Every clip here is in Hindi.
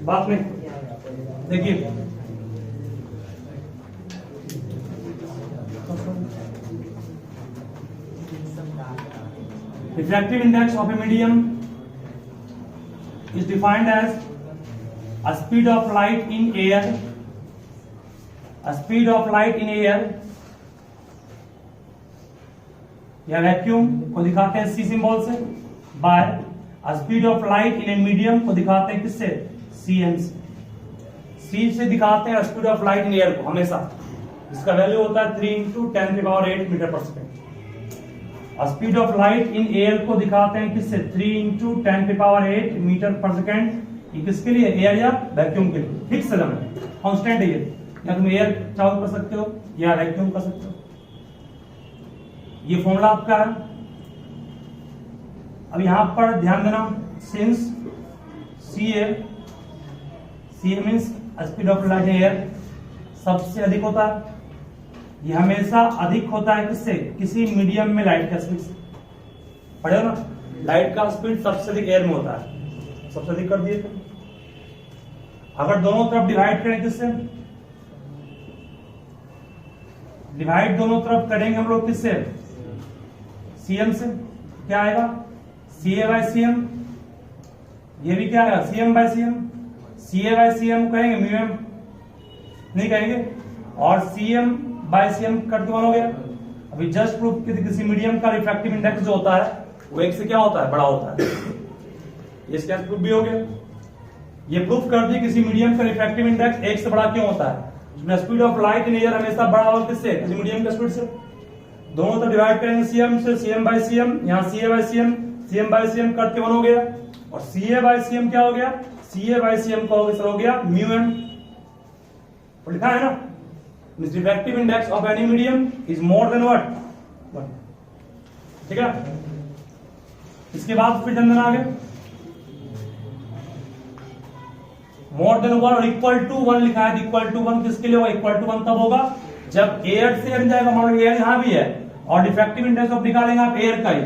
बात नहीं। देखिए refractive index of a medium is defined as a speed of light in air, a speed of light in air या वैक्यूम को दिखाते हैं सी सिंबल से, bye a speed of light in a medium को दिखाते हैं किससे, cm से। सी से दिखाते हैं speed of light in air को हमेशा, इसका वैल्यू होता है 3 × 10⁸ मीटर पर second. Speed of light in air को दिखाते हैं किससे, 3 × 10⁸ मीटर पर सेकेंड। ये किसके लिए, एयर या वैक्यूम के लिए, फिक्स है, कांस्टेंट है ये, या तुम एयर चाहो कर सकते हो या वैक्यूम कर सकते हो। ये फॉर्मूला आपका है। अब यहां पर ध्यान देना, since c means speed of light in air सबसे अधिक होता है, ये हमेशा अधिक होता है किससे, किसी मीडियम में लाइट का स्पीड से। पढ़े हो ना, लाइट का स्पीड सबसे अधिक एयर में होता है, सबसे अधिक कर दिए। अगर दोनों तरफ डिवाइड करें किससे, डिवाइड दोनों तरफ करेंगे हम लोग किससे, सीएम से। क्या आएगा, CA/CM, ये भी क्या आएगा, CM/CM। CA/CM कहेंगे, म्यूएम नहीं कहेंगे, और CM/CM करके वन हो गया। अभी जस्ट प्रूफ कि किसी मीडियम का रिफ्रैक्टिव इंडेक्स जो होता है वो एक से क्या होता है, बड़ा होता है। ये इसका प्रूफ भी हो गया। ये प्रूफ कर दी किसी मीडियम का रिफ्रैक्टिव इंडेक्स एक से बड़ा क्यों होता है, उसमें speed of light in air हमेशा बड़ा होगा किससे, किसी मीडियम का स्पीड से। दोनों तो डिवाइड करेंगे CM से, CM/CM, यहाँ CA/CM, CM/CM करके वन हो गया, और CA/CM क्या हो गया, CA/CM का हो गया म्यूएम। लिखा है ना, refractive index of any medium is more than what, 1। ठीक है, इसके बाद फिर ध्यान देना आगे, मोर देन 1 और इक्वल टू 1 लिखा है। इक्वल टू 1 किसके लिए होगा, इक्वल टू 1 तब होगा जब एयर से एयर जाएगा। मान लो एयर यहां भी है और डिफ्रैक्टिव इंडेक्स ऑफ निकालेंगे आप एयर का ही,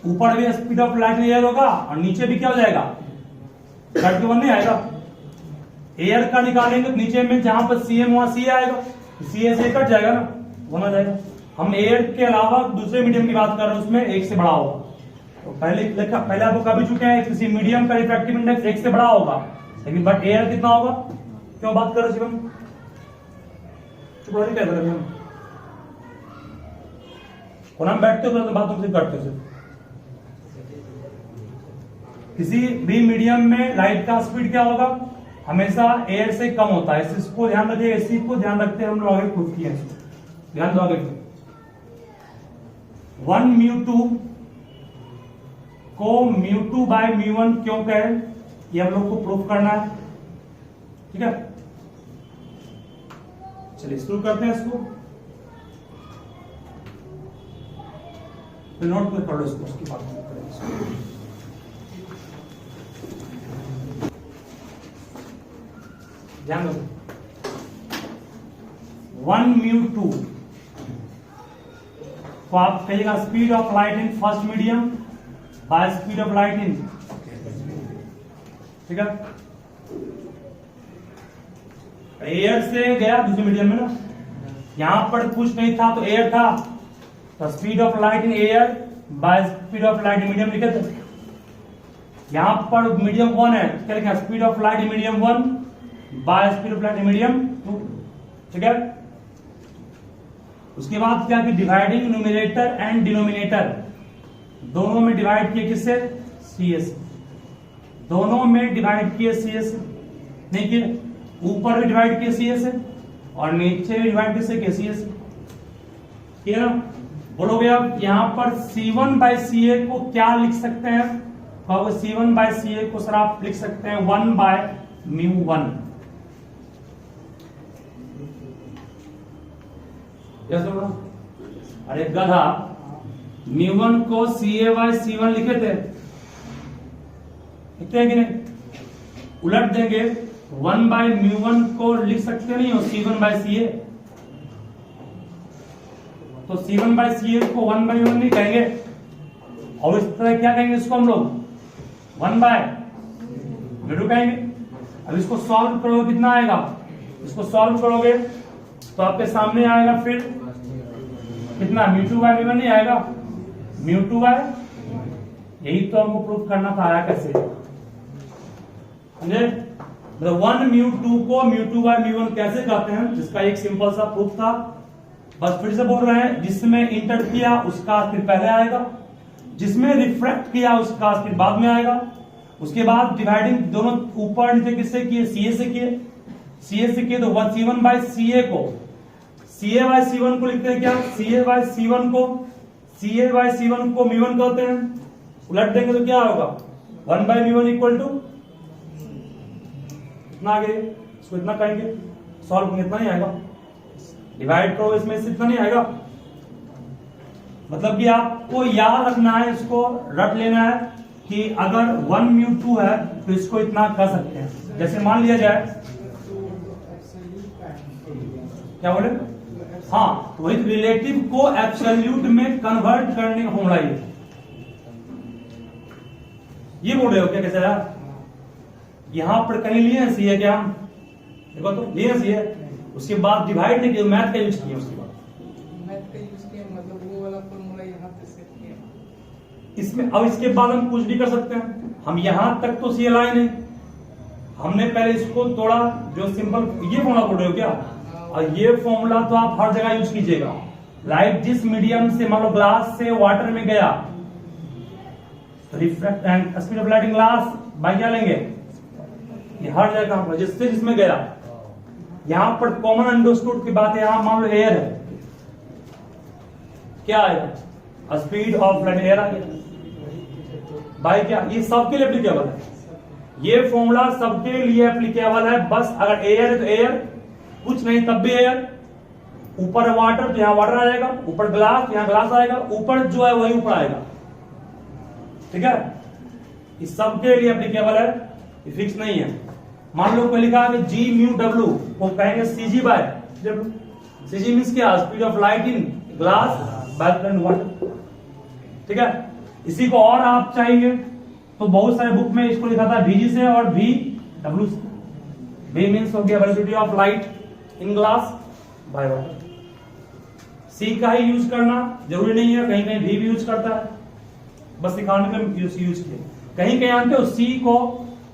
ऊपर भी स्पीड ऑफ लाइट एयर होगा और नीचे भी क्या हो जाएगा, 31 नहीं आएगा। एयर का निकालेंगे तो नीचे में जहां पर CM वहां CA आएगा, CA से कट जाएगा ना, वन आ जाएगा। हम एयर के अलावा दूसरे मीडियम की बात कर रहे हैं, उसमें एक से बड़ा होगा। तो पहले आपको कभी चुके हैं, किसी मीडियम का रिफ्रैक्टिव इंडेक्स एक से बड़ा होगा, लेकिन बट एयर कितना होगा, क्यों बात कर रहे शिवम, चुप नहीं कर रहे हम, हम बैठते हो तो बात तुमसे करते हो। किसी भी मीडियम में लाइट का स्पीड क्या होगा, हमेशा एयर से कम होता है। इसको ध्यान रखिए, इसी को ध्यान रखते हैं हम लोग आगे खुद किए, ध्यान दो आगे। 1 μ2 को μ2/μ1 क्यों कहें, ये हम लोग को प्रूफ करना है। ठीक है, चलिए शुरू करते हैं इसको, नोट पे पढ़ो इसको, उसकी बात करेंगे। ध्यान दो, 1 μ2 को आप कहिएगा speed of light in first medium bye speed of light इन, ठीक है, एयर से गया दूसरे मीडियम में ना, यहां पर कुछ नहीं था तो एयर था, तो speed of light in air by speed of light in medium लिखे थे। यहां पर मीडियम 1 है, क्या लिखा, speed of light in medium 1 bye speed of light in medium 2। ठीक है, उसके बाद क्या कि डिवाइडिंग न्यूमरेटर एंड डिनोमिनेटर दोनों में डिवाइड किए किससे, CS, दोनों में डिवाइड किए CS, नहीं किए, ऊपर भी डिवाइड किए CS से और नीचे भी डिवाइड किससे किए CS। ठीक है ना, बोलोगे अब यहां पर C1/CA को क्या लिख सकते हैं, कहोगे C1/CA को सर आप लिख सकते हैं 1/μ1। अरे गधा, μ1 को CA/C1 लिखे थे, लिखते हैं कि नहीं, उलट देंगे 1/μ1 को लिख सकते नहीं हो C1/CA, तो C1/CA को 1/μ1 नहीं कहेंगे, और इस तरह क्या कहेंगे इसको हम लोग 1/μ2 म्यू2 कहेंगे। अब इसको सॉल्व करोगे कितना आएगा, इसको सॉल्व करोगे तो आपके सामने आएगा फिर कितना, म्यू2 बाय म्यू1 नहीं आएगा, म्यू2 बाय, यही तो हमको प्रूफ करना था, आया कैसे समझे। मतलब 1 म्यू2 को म्यू2 बाय म्यू1 कैसे कहते हैं, जिसका एक सिंपल सा प्रूफ था। बस फिर से बोल रहे हैं, जिसमें इंटर किया उसका फिर पहले आएगा, जिसमें रिफ्रैक्ट किया उसका फिर बाद में आएगा। उसके बाद डिवाइडिंग दोनों ऊपर नीचे किससे किए, सीए से किए, सीए से किए तो C1 बाय सीए को, सीए बाय C1 को लिखते हैं क्या, सीए बाय C1 को, सीए बाय C1 को म्यू1 कहते हैं। उलट देंगे तो क्या होगा, 1 बाय म्यू1 इक्वल टू इतना, आगे इसको इतना करेंगे, सॉल्व करेंगे इतना नहीं आएगा, डिवाइड करो इसमें से इतना नहीं आएगा। मतलब कि आपको याद रखना है, इसको रट लेना है कि अगर 1 म्यू2 है तो इसको इतना कर सकते हैं। जैसे मान लिया जाए, क्या बोले, हाँ तो वही रिलेटिव को एब्सोल्यूट में कन्वर्ट करने का फॉर्मूला ये बोल रहे हो क्या, कैसे यार, यहां पर कहीं लिए हैं सीए क्या, देखो तो लिए हैं सीए, उसके बाद डिवाइड नहीं किया, मैथ का यूज किया, उसके बाद मैथ का यूज किया, मतलब वो वाला फॉर्मूला यहां पे सेट किया इसमें। अब इसके बाद हम कुछ भी कर सकते हैं, हम यहां तक तो सी लाइन है, हमने पहले इसको तोड़ा, जो सिंपल ये फॉर्मूला बोल रहे हो क्या, और ये फॉर्मूला तो आप हर जगह यूज कीजिएगा। लाइट जिस मीडियम से, मान लो ग्लास से वाटर में गया, refract and speed of light in glass by क्या लेंगे, ये हर जगह काम, जिससे जिसमें गया। यहां पर कॉमन अंडरस्टूड की बात है, यहां मान लो एयर है, क्या आएगा, स्पीड ऑफ लाइट, एयर आ गया बाय क्या, ये सबके लिए एप्लीकेबल है, ये फॉर्मूला सबके लिए एप्लीकेबल है। बस अगर एयर है तो एयर, कुछ नहीं तब भी एयर, ऊपर वाटर तो यहां वाटर आ जाएगा, ऊपर ग्लास यहां ग्लास आएगा, ऊपर जो है वही ऊपर आएगा, ठीक है। इस सबके लिए एप्लीकेबल है, ये फिक्स नहीं है। मान लो कोई लिखा है जी म्यू डब्ल्यू, वो कहेंगे C G by W, C G means क्या, speed of light in glass by current water, ठीक है। इसी को और आप चाहेंगे तो बहुत सारे बुक में इसको लिखा था VG से और VW से। V मींस हो गया velocity of light in glass by water. C का ही यूज करना जरूरी नहीं है, कहीं कहीं भी यूज करता है, बस सिखाने में यूज किए। कहीं कहीं जानते हो C को,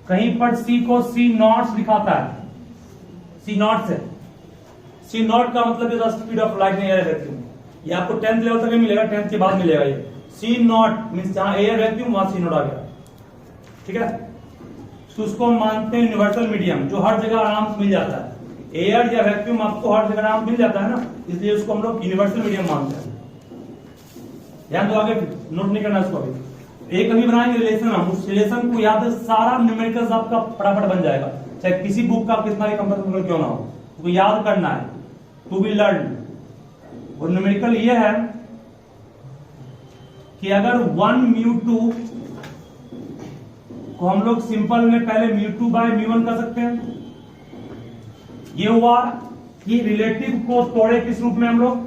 कहीं पर C को C नॉट लिखाता है, C नॉट से, C नॉट का मतलब है speed of light in air vacuum. ये आपको 10th लेवल तक मिलेगा, 10th के बाद मिलेगा ये। C नॉट मींस जहां एयर वैक्यूम वहां C नॉट आ गया, ठीक है। तो उसको मानते हैं यूनिवर्सल मीडियम, जो हर जगह आराम से मिल जाता है। एयर या वैक्यूम आपको हर जगह आराम मिल जाता है ना, इसलिए उसको हम लोग यूनिवर्सल मीडियम मानते हैं। ध्यान दो, आगे नोट नहीं करना इसको अभी। एक अभी बनाएंगे रिलेशन, हम उस रिलेशन को याद है, सारा न्यूमेरिकल्स आपका फटाफट बन जाएगा, चाहे किसी बुक का कितना भी कंपेरिजन क्यों ना हो, तो याद करना है, टू बी लर्न। और न्यूमेरिकल ये है कि अगर 1 म्यू2 को हम लोग सिंपल में पहले म्यू2 बाय म्यू1 कर सकते हैं। ये हुआ कि रिलेटिव को तोड़े किस रूप में हम लोग,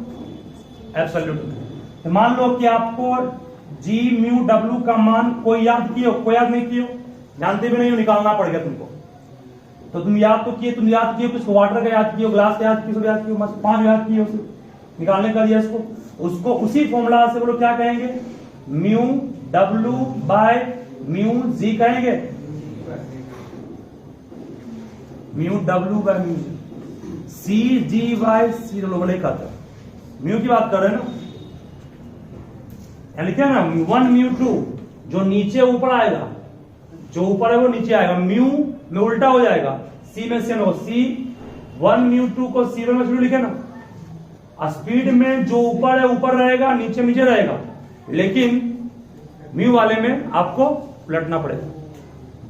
एब्सोल्यूट में। तो मान लो कि आपको जी म्यू डब्ल्यू का मान कोई याद किए हो, कोई याद नहीं किए हो, जानते भी नहीं हो, निकालना पड़ेगा तुमको। तो तुम याद तो किए, तुम याद किए किसको, वाटर का याद किए, ग्लास का याद किए, सब याद किए, 5 याद किए, निकालने का दिया इसको, उसको उसी फॉर्मूला से बोलो क्या कहेंगे, mu W by mu G कहेंगे, mu W by mu C G by C बोले कहते हैं, म्यू की बात कर रहे हैं ना, लिखे ना 1 म्यू2 जो नीचे ऊपर आएगा, जो ऊपर है वो नीचे आएगा, म्यू में उल्टा हो जाएगा, सी में सेम होगा, सी 1 म्यू2 को C1 में शुरू लिखे ना, स्पीड में जो ऊपर है ऊपर रहेगा, नीचे नीचे रहेगा, लेकिन म्यू वाले में आपको उलटना पड़ेगा।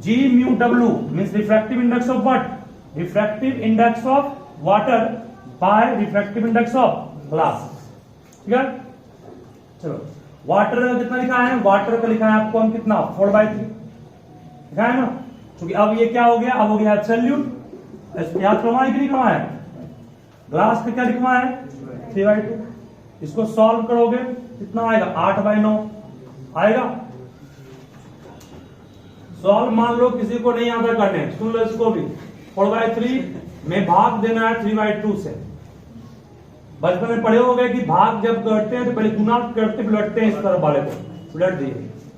G mu W means refractive index of what, refractive index of water by refractive index of glass, ठीक है। चलो वाटर का कितना लिखा है, वाटर का लिखा है आपको हम कितना 4/3 लिखा है ना, क्योंकि अब ये क्या हो गया, अब हो गया एब्सोल्यूट। याद करवाए कि नहीं करवाए, ग्लास का क्या लिखवा है 3/2। इसको सॉल्व करोगे कितना आएगा, 8/9 आएगा। सॉल्व मान लो किसी को नहीं आता करने, सुन लो इसको भी। 4/3 में भाग देना है 3/2 से। बचपन में पढ़े हो गए कि भाग जब करते हैं तो पहले गुना करते पलटते हैं, इस तरफ वाले को पलट दिए।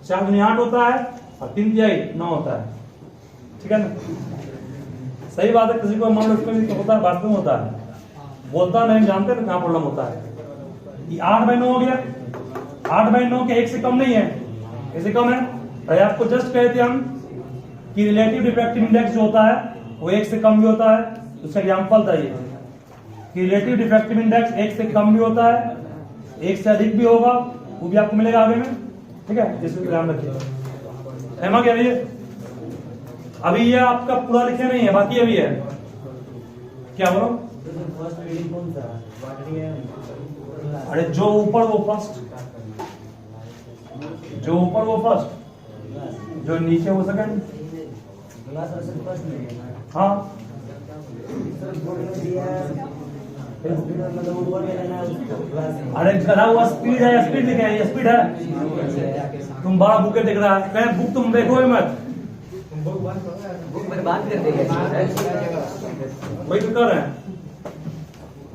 4 दूनी 8 होता है और 3 तिहाई 9 होता है, ठीक है ना? सही बात है। किसी को मान लो इसमें होता है, वास्तव में होता है, बोलता नहीं, जानते ना कहाँ प्रॉब्लम होता है। ये 8/9 हो गया। 8/9 के 1 से कम नहीं है, कैसे कम है? अरे आपको जस्ट कहे थे हम कि रिलेटिव डिफ्रैक्टिव इंडेक्स जो होता है वो 1 से कम भी होता है। उसका एग्जाम्पल था ये कि रिलेटिव डिफ्रैक्टिव इंडेक्स 1 से कम भी होता है, 1 से अधिक भी होगा, वो भी आपको मिलेगा आगे में, ठीक है? इसमें ध्यान रखिए। क्या ये अभी ये आपका पूरा लिखे नहीं है, बाकी अभी है। क्या बोलो? अरे जो ऊपर वो फर्स्ट, जो ऊपर वो फर्स्ट, जो नीचे वो सेकंड। हाँ अरे गला हुआ स्पीड है, स्पीड लिखे है, ये स्पीड है। तुम बड़ा बुके देख रहा है, कहे बुक तुम देखो मत, बुक में बात कर देंगे, वही तो कर रहे हैं।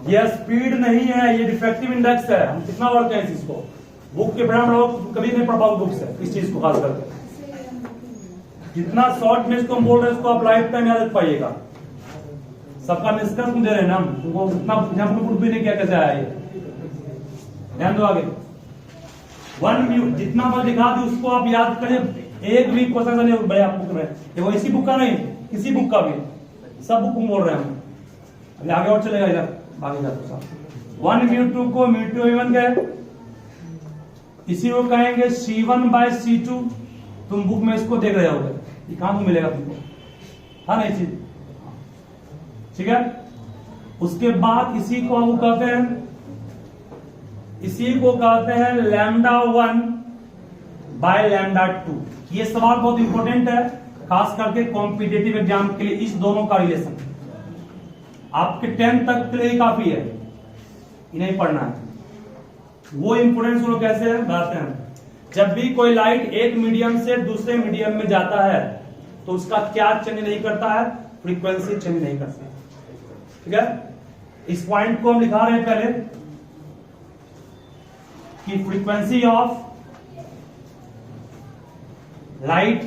ये स्पीड नहीं है, ये डिफेक्टिव इंडेक्स है। हम कितना वर्क है इस चीज को, बुक के परिणाम लोग कभी नहीं पढ़ पाओ बुक से, इस चीज को खास करके। जितना शॉर्ट में इसको हम बोल रहे हैं, इसको आप लाइफ टाइम याद रख पाइएगा। सबका निष्कर्ष दे रहे हैं ना, तुमको उतना प्रूफ भी नहीं किया कैसे आया ये, ध्यान दो आगे। 1 म्यू जितना बार दिखा दी उसको आप याद करें। एक भी क्वेश्चन नहीं बड़े आप बुक में, ये वो इसी बुक का नहीं, किसी बुक का भी, सब बुक में बोल रहे हैं हम। अभी आगे और चलेगा इधर, आगे जाते 1 μ2 को μ2 μ1 कहे, इसी को कहेंगे C1/C2। तुम बुक में इसको देख रहे होगे, ये कहां को मिलेगा तुमको? हाँ नहीं चीज, ठीक है? उसके बाद इसी को हम कहते हैं, इसी को कहते हैं λ1 बाय λ2। ये सवाल बहुत इंपॉर्टेंट है, खास करके कॉम्पिटिटिव एग्जाम के लिए। इस दोनों का रिलेशन आपके 10th तक के लिए ही काफी है, इन्हें पढ़ना है। वो इंपोर्टेंस लोग कैसे बताते हैं, जब भी कोई लाइट एक मीडियम से दूसरे मीडियम में जाता है तो उसका क्या चेंज नहीं करता है? फ्रीक्वेंसी चेंज नहीं करता, ठीक है? इस पॉइंट को हम लिखा रहे हैं पहले कि frequency of light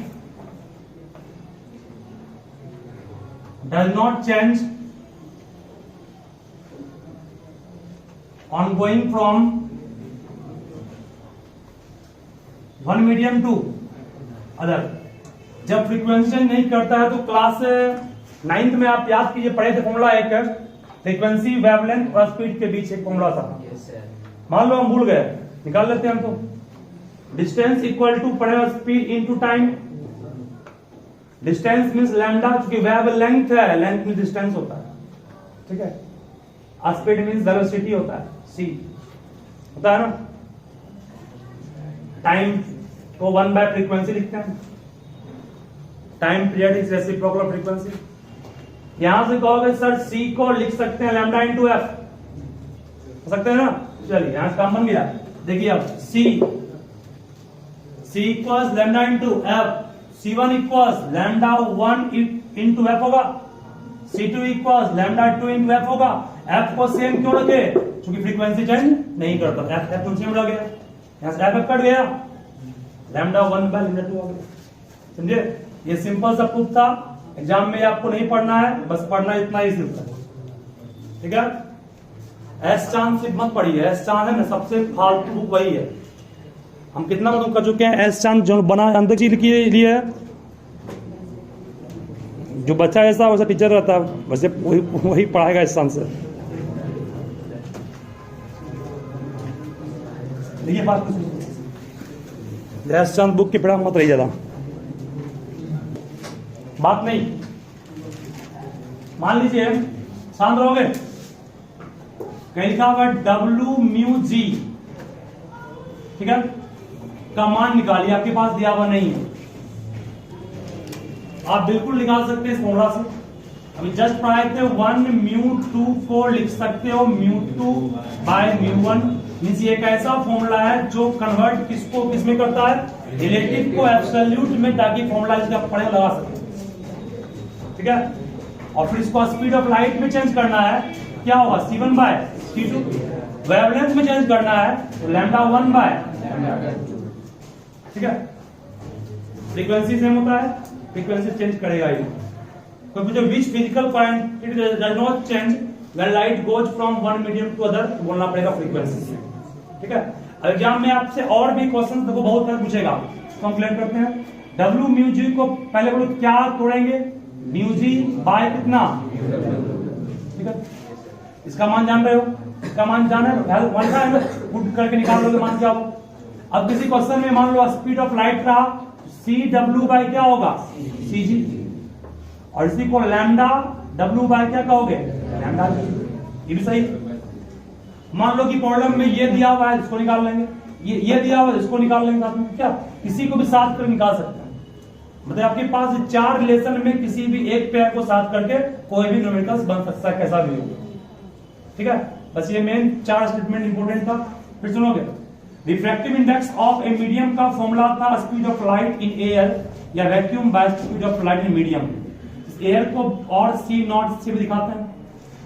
does not change on going from one medium to other। जब फ्रीक्वेंसी चेंज नहीं करता है तो क्लास 9th में आप याद कीजिए, पढ़े थे फॉर्मूला एक, फ्रीक्वेंसी, वेवलेंथ और स्पीड के बीच एक फॉर्मूला था। मान लो हम भूल गए, निकाल लेते हैं हम तो। डिस्टेंस इक्वल टू पढ़े speed into time. Distance means lambda, क्योंकि वेवलेंथ है, लेंथ में डिस्टेंस होता है, ठीक है? स्पीड मींस वेलोसिटी होता है, c होता है ना। टाइम को 1 बाय फ्रीक्वेंसी लिखते हैं, time period is reciprocal frequency. यहां से कहोगे सर c को लिख सकते हैं लैम्डा इनटू f, हो सकते हैं ना? चलिए यहां से काम बन गया। देखिए अब c equals lambda into f, c1 equals lambda 1 into f होगा, c2 equals lambda 2 into f होगा। f को सेम क्यों रखे? क्योंकि फ्रीक्वेंसी चेंज नहीं करता, f तो सेम रह गया, यहां से f कट गया, लैम्डा 1 बाय लैम्डा 2 हो गया। समझे? ये सिंपल सा प्रूफ था, एग्जाम में आपको नहीं पढ़ना है, बस पढ़ना इतना ही सिर्फ, ठीक है? एस चांद सिर्फ मत पढ़िए, एस चांद है ना सबसे फालतू बुक वही है। हम कितना मतलब कर चुके हैं, एस चांद जो बना अंदर चीज के लिए है, जो बच्चा ऐसा वैसा टीचर रहता है, वैसे वही पढ़ाएगा इस चांद से। देखिए बात एस चांद बुक की पढ़ा मत रही ज्यादा, बात नहीं। मान लीजिए शांत रहोगे, कहीं लिखा होगा W म्यू G, ठीक है? का मान निकालिए, आपके पास दिया हुआ नहीं है, आप बिल्कुल निकाल सकते हैं इस फॉर्मूला से। अभी जस्ट पढ़ाए थे 1 μ2 को लिख सकते हो μ2 बाय μ1 मींस ये एक ऐसा फॉर्मूला है जो कन्वर्ट किसको किसमें करता है, रिलेटिव को एब्सोल्यूट में, ताकि फॉर्मूला इसका पढ़े लगा सके। ठीक है, और फिर इसको स्पीड ऑफ लाइट में चेंज करना है, क्या होगा C1 बाय C2। वेवलेंथ में चेंज करना है तो λ1 बाय। ठीक है, फ्रीक्वेंसी सेम होता है, फ्रीक्वेंसी चेंज करेगा ही। कोई पूछे which physical quantity does not change when light goes from one medium to other, बोलना पड़ेगा फ्रीक्वेंसी। ठीक है, एग्जाम में आपसे और भी क्वेश्चन देखो बहुत सारे पूछेगा, तो हम क्लियर करते हैं। W म्यू जी को पहले बोलो क्या तोड़ेंगे, म्यू जी बाय कितना। ठीक है, इसका मान जान रहे हो, इसका मान जाना है, वन का है, पुट करके निकाल लोगे मान क्या होगा। अब किसी क्वेश्चन में मान लो स्पीड ऑफ लाइट रहा, CW बाय क्या होगा CG, और इसी को लैम्डा W बाय क्या कहोगे लैम्डा, ये भी सही। मान लो कि प्रॉब्लम में ये दिया हुआ है, इसको निकाल लेंगे, ये दिया हुआ है, इसको निकाल लेंगे साथ में, क्या किसी को भी साथ कर निकाल सकते हैं। मतलब आपके पास 4 रिलेशन में किसी भी एक पेयर को साथ करके कोई भी न्यूमेरिकल्स बन सकता है, कैसा भी हो। ठीक है, बस ये मेन 4 स्टेटमेंट इंपोर्टेंट था। फिर सुनोगे, refractive index of a medium का फॉर्मूला था speed of light in air या vacuum by speed of light in medium. Air को और C0 से भी दिखाते हैं।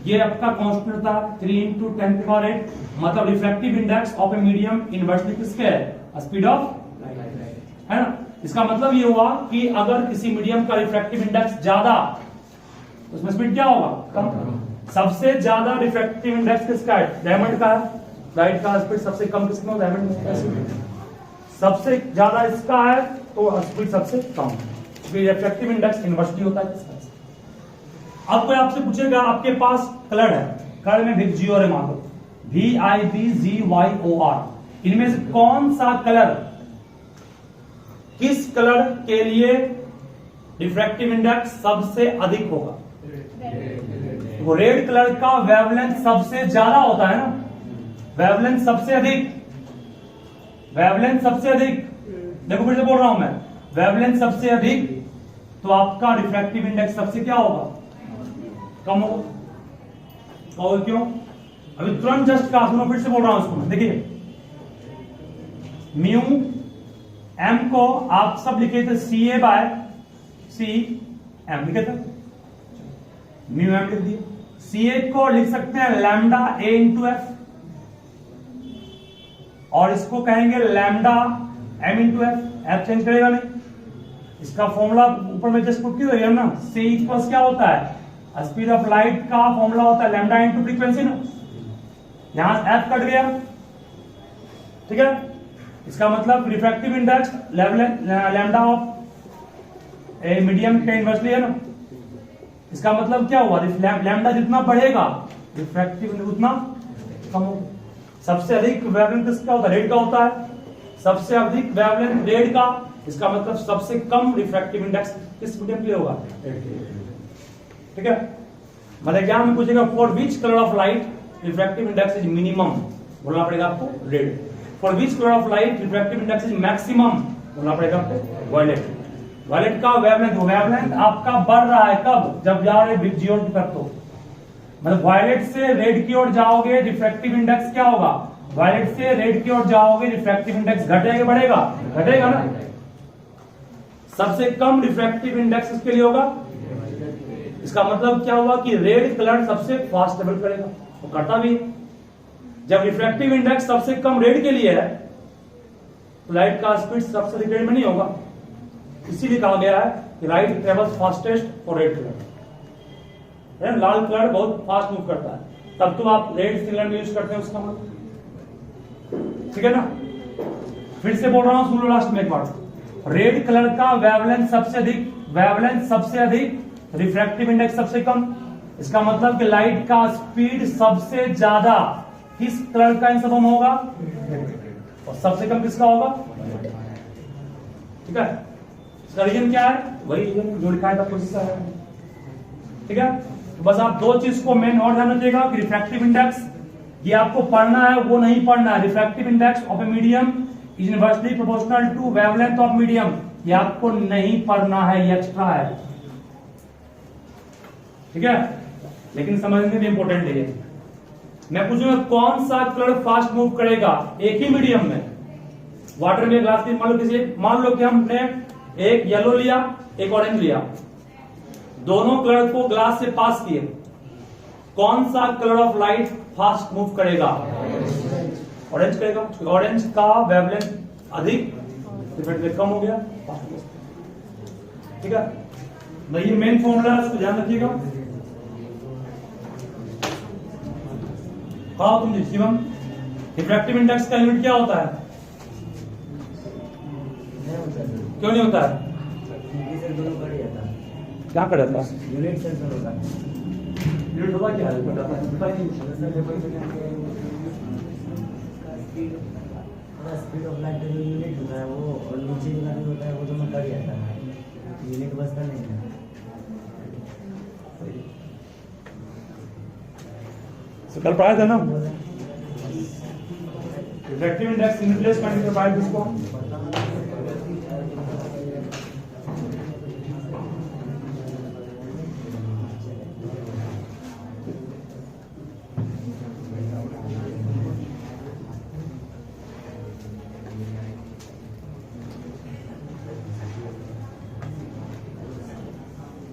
ये आपका कांस्टेंट था 3 × 10⁸, मतलब refractive index of a medium inversely किसके है, स्पीड ऑफ लाइट, है ना। इसका मतलब ये हुआ कि अगर किसी मीडियम का रिफ्रैक्टिव इंडेक्स ज्यादा, उसमें स्पीड क्या होगा, कम। सबसे ज्यादा रिफ्रैक्टिव इंडेक्स किसका है, डायमंड का है। लाइट का स्पीड सबसे कम किसका, डायमंड में। सबसे ज्यादा इसका है तो स्पीड सबसे कम, रिफ्रैक्टिव इंडेक्स इनवर्सली होता है। अब कोई आपसे पूछेगा, आपके पास कलर है, कलर में VIGOR है, मान लो VIBGYOR, इनमें से कौन सा कलर, किस कलर के लिए रिफ्रैक्टिव इंडेक्स सबसे अधिक होगा, वो रेड कलर का वेवलेंथ सबसे ज्यादा होता है ना, वेवलेंथ सबसे अधिक, वेवलेंथ सबसे अधिक। देखो फिर से बोल रहा हूं मैं, वेवलेंथ सबसे अधिक, तो आपका रिफ्रैक्टिव इंडेक्स सबसे क्या होगा, कम होगा। और क्यों, अभी तुरंत जस्ट कहा, सुनो फिर से बोल रहा हूं उसको। देखिए म्यू एम को आप सब लिखे थे CA बाय CM, लिखे थे, म्यू एम लिख दिए। CA को लिख सकते हैं लैम्डा A × F, और इसको कहेंगे lambda M × F, F change करेगा नहीं। इसका फॉर्मूला ऊपर में जस्ट पुट किया ना, C इक्वल्स क्या होता है, स्पीड ऑफ लाइट का फॉर्मूला होता है लैम्डा × फ्रीक्वेंसी ना, यहां F कट गया। ठीक है, इसका मतलब refractive index lambda of a medium के इनवर्सली है ना। इसका मतलब क्या हुआ, लैम्डा जितना बढ़ेगा रिफ्रैक्टिव इंडेक्स उतना कम होगा। सबसे अधिक वेवलेंथ किसका होता है, रेड का होता है, सबसे अधिक वेवलेंथ रेड का, इसका मतलब सबसे कम रिफ्रैक्टिव इंडेक्स किस मीडियम के लिए होगा। ठीक है, मतलब एग्जाम में पूछेगा for which colour of light refractive index is minimum, बोलना पड़ेगा आपको red. For which colour of light refractive index is maximum, बोलना पड़ेगा आपको वायलेट। वायलेट का वेवलेंथ आपका बढ़ रहा है कब, जब जा रहे VIGOR की तरफ, तो मतलब वायलेट से रेड की ओर जाओगे रिफ्रैक्टिव इंडेक्स क्या होगा, वायलेट से रेड की ओर जाओगे रिफ्रैक्टिव इंडेक्स घटेगा बढ़ेगा, घटेगा ना। सबसे कम रिफ्रैक्टिव इंडेक्स इसके लिए होगा। इसका मतलब क्या हुआ कि रेड कलर सबसे फास्ट ट्रेवल करेगा, वो करता भी। जब रिफ्रैक्टिव इंडेक्स सबसे कम रेड के लिए है तो लाइट का स्पीड सबसे अधिक रेड में नहीं होगा। इसीलिए कहा गया है कि light travels fastest for red colour. Lal colour बहुत फास्ट मूव करता है, तब तो आप रेड सिग्नल में यूज करते हैं उसका मतलब। ठीक है ना, फिर से बोल रहा हूं, सुन लो लास्ट में एक बार। रेड कलर का वेवलेंथ सबसे अधिक, वेवलेंथ सबसे अधिक, रिफ्रैक्टिव इंडेक्स सबसे कम। इसका मतलब कि लाइट का स्पीड सबसे ज्यादा किस कलर का इन सब में होगा, और सबसे कम किसका होगा। ठीक है, इसका रीजन क्या है, वही रीजन जो लिखा है था कोशिश है। ठीक है, तो बस आप दो चीज को मेन और ध्यान रखिएगा कि रिफ्रैक्टिव इंडेक्स ये आपको पढ़ना है, वो नहीं पढ़ना है। Refractive index of a medium is inversely proportional to wavelength of medium, ये आपको नहीं पढ़ना है, ये एक्स्ट्रा है। ठीक है, लेकिन समझने में इंपॉर्टेंट है ये। मैं पूछूंगा कौन सा कलर फास्ट मूव करेगा एक ही मीडियम में, वाटर में ग्लास की, मान लो कि हमने एक येलो लिया एक ऑरेंज लिया, दोनों कलर को ग्लास से पास किए, कौन सा colour of light fast move करेगा? ऑरेंज करेगा। ऑरेंज का वेवलेंथ अधिक, रिफ्लेक्टिव कम हो गया, ठीक है। भाई ये मेन फॉर्मूला है, इसको ध्यान रखिएगा। कहा तुम जी शिवम, रिफ्रैक्टिव इंडेक्स का यूनिट क्या होता है? क्यों नहीं होता है? क्या कर जाता है? यूनिट सेंसर होता है। यूनिट होता क्या है? स्पीड ऑफ लाइट का जो यूनिट होता है वो, और नीचे वाला जो होता है वो दोनों कट जाता है, यूनिट बचता नहीं है। कल पढ़ाया था ना रिफ्रैक्टिव इंडेक्स यूनिटलेस क्वांटिटी, पढ़ाया जिसको